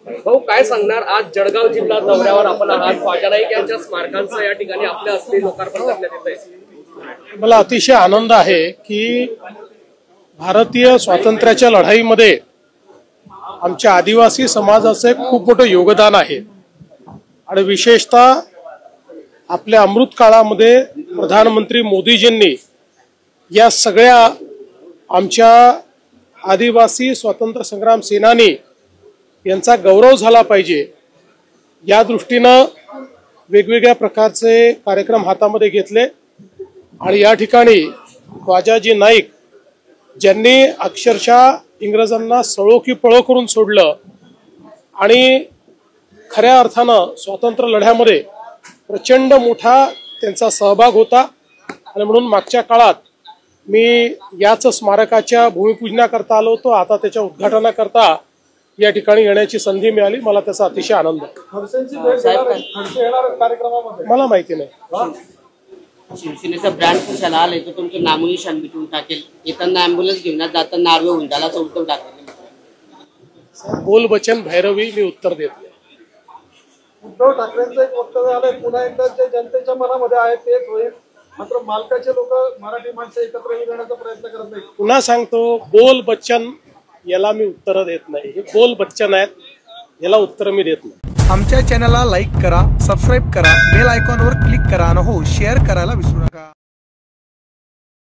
भाऊ काय सांगणार, आज जळगाव जिल्हा दौऱ्यावर आपण आहात, ख्वाजा नाईक यांच्या स्मारकांचं या ठिकाणी आपल्या हस्ते लोकार्पण करण्यात येत आहे। मला अतिशय आनंद आहे की भारतीय स्वातंत्र्याच्या लढाईमध्ये आमच्या आदिवासी समाजाचे खूप मोठं योगदान आहे आणि विशेषतः आपल्या अमृत काळामध्ये प्रधानमंत्री मोदीजींनी या सगळ्या आमच्या आदिवासी स्वातंत्र्य संग्राम सेनानी यांचा गौरव झाला पाहिजे या दृष्टीनं वेगवेगळ्या प्रकारचे कार्यक्रम हातामध्ये घेतले आणि या ठिकाणी ख्वाजाजी नाईक ज्यांनी अक्षरशः इंग्रजांना सळो की पळो करून सोडलं आणि खऱ्या अर्थानं स्वातंत्र्य लढ्यामध्ये प्रचंड मोठा त्यांचा सहभाग होता आणि म्हणून मागच्या काळात मी याच स्मारकाच्या भूमिपूजनाकरता आलो होतो। आता त्याच्या उद्घाटनाकरता या ठिकाणी येण्याची संधी मिळाली, मला त्याचा अतिशय आनंद आहे। मला माहिती नाही। शिवसेनेचा ब्रँड कशाला आलाय तर तुमचं नामोनिशान मिटून टाकेल, येताना अँब्युलन्स घेऊन जाताना नार्वे होऊन झाला उद्धव ठाकरे बोल बचन भैरवी मी उत्तर देत नाही। उद्धव ठाकरेंचं एक वक्तव्य आलंय, पुन्हा एकदा जे जनतेच्या मनामध्ये आहे तेच होईल, मात्र मालकाचे लोक मराठी माणसं एकत्र येण्याचा प्रयत्न करत नाही। पुन्हा सांगतो, बोल बच्चन याला मी उत्तर देत नाही। हे बोल बच्चन आहेत, याला उत्तर मी देत नाही। आमच्या चॅनलला लाईक करा, सबस्क्राईब करा, बेल आयकॉनवर क्लिक करा आणि हो शेअर करायला विसरू नका।